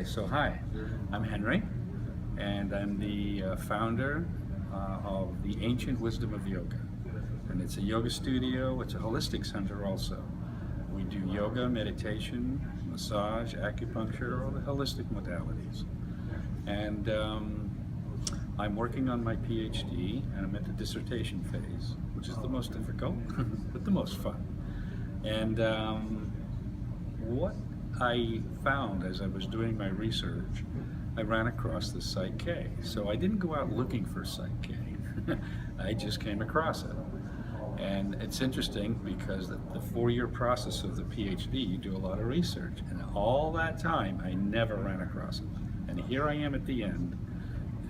Okay, so hi, I'm Henry, and I'm the founder of the Ancient Wisdom of Yoga. And it's a yoga studio, it's a holistic center also. We do yoga, meditation, massage, acupuncture, all the holistic modalities. And I'm working on my Ph.D. and I'm at the dissertation phase, which is the most difficult, but the most fun. And what I found as I was doing my research, I ran across the PSYCH-K. So I didn't go out looking for PSYCH-K. I just came across it. And it's interesting because the 4-year process of the Ph.D., you do a lot of research. And all that time, I never ran across it. And here I am at the end,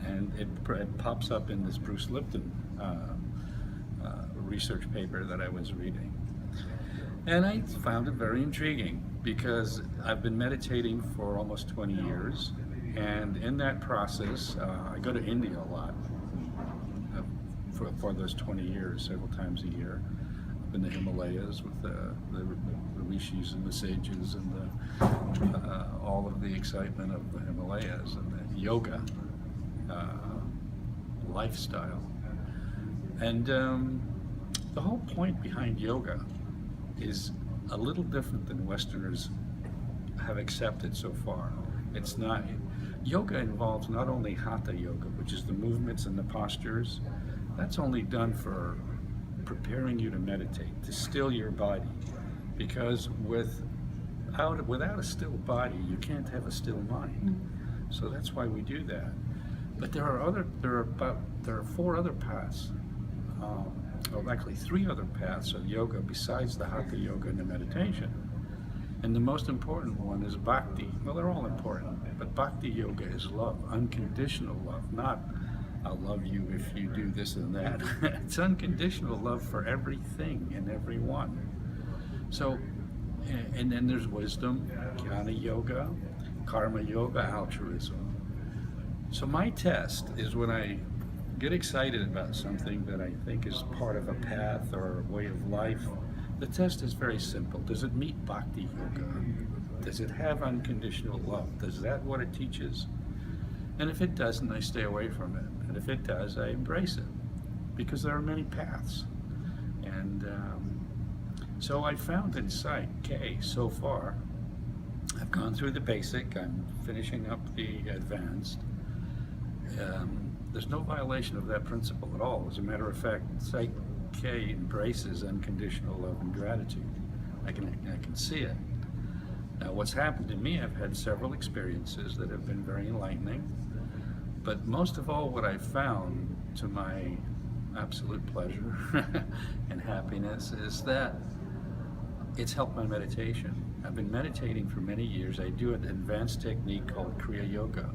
and it pops up in this Bruce Lipton research paper that I was reading. And I found it very intriguing because I've been meditating for almost 20 years, and in that process, I go to India a lot for those 20 years, several times a year. Up in the Himalayas with the rishis and the sages and all of the excitement of the Himalayas and the yoga lifestyle. And the whole point behind yoga is a little different than Westerners have accepted so far. It's not, yoga involves not only Hatha yoga, which is the movements and the postures. That's only done for preparing you to meditate, to still your body. Because without a still body, you can't have a still mind. So that's why we do that. But there are 4 other paths. Well, actually 3 other paths of yoga besides the Hatha yoga and the meditation. And the most important one is Bhakti. Well, they're all important, but Bhakti yoga is love, unconditional love, not I'll love you if you do this and that. It's unconditional love for everything and everyone. So, and then there's wisdom, jnana yoga, karma yoga, altruism. So my test is when I get excited about something that I think is part of a path or a way of life. The test is very simple. Does it meet Bhakti yoga? Does it have unconditional love? Does that what it teaches? And if it doesn't, I stay away from it. And if it does, I embrace it. Because there are many paths. And so I found in PSYCH-K so far, I've gone through the basic, I'm finishing up the advanced. There's no violation of that principle at all. As a matter of fact, PSYCH-K embraces unconditional love and gratitude. I can see it. Now, what's happened to me, I've had several experiences that have been very enlightening. But most of all, what I've found, to my absolute pleasure and happiness, is that it's helped my meditation. I've been meditating for many years. I do an advanced technique called Kriya Yoga.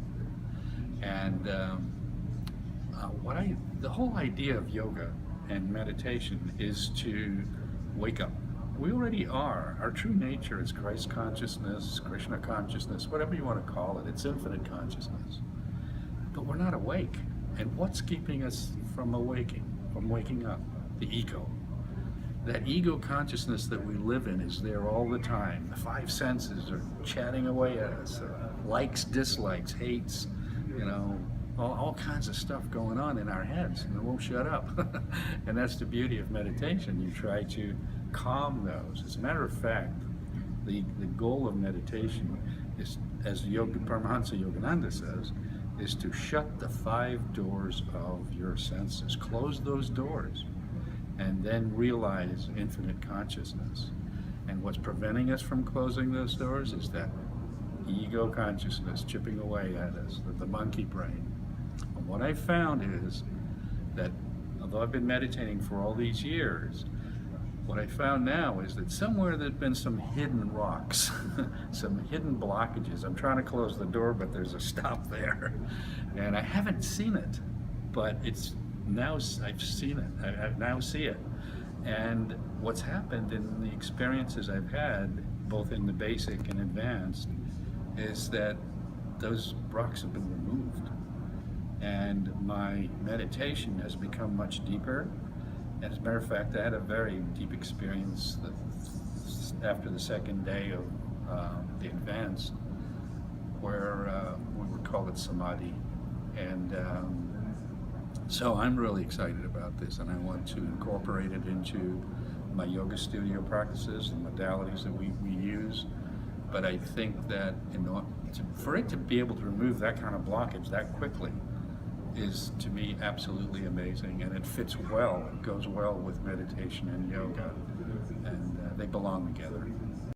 And the whole idea of yoga and meditation is to wake up. We already are. Our true nature is Christ consciousness, Krishna consciousness, whatever you want to call it. It's infinite consciousness. But we're not awake. And what's keeping us from waking up? The ego. That ego consciousness that we live in is there all the time. The 5 senses are chatting away at us. Likes, dislikes, hates, you know, all kinds of stuff going on in our heads, and it won't shut up. And that's the beauty of meditation. You try to calm those. As a matter of fact, the goal of meditation is, as Paramahansa Yogananda says, is to shut the 5 doors of your senses. Close those doors, and then realize infinite consciousness. And what's preventing us from closing those doors is that ego consciousness chipping away at us, the monkey brain. And what I found is that, although I've been meditating for all these years, what I found now is that somewhere there's been some hidden rocks, some hidden blockages. I'm trying to close the door, but there's a stop there. And I haven't seen it, but it's now, I've seen it, I now see it. And what's happened in the experiences I've had, both in the basic and advanced, is that those rocks have been removed. And my meditation has become much deeper. As a matter of fact, I had a very deep experience after the second day of the advanced, where call it samadhi. And so I'm really excited about this, and I want to incorporate it into my yoga studio practices and modalities that we use. But I think that for it to be able to remove that kind of blockage that quickly is, to me, absolutely amazing, and it fits well, it goes well with meditation and yoga, and they belong together.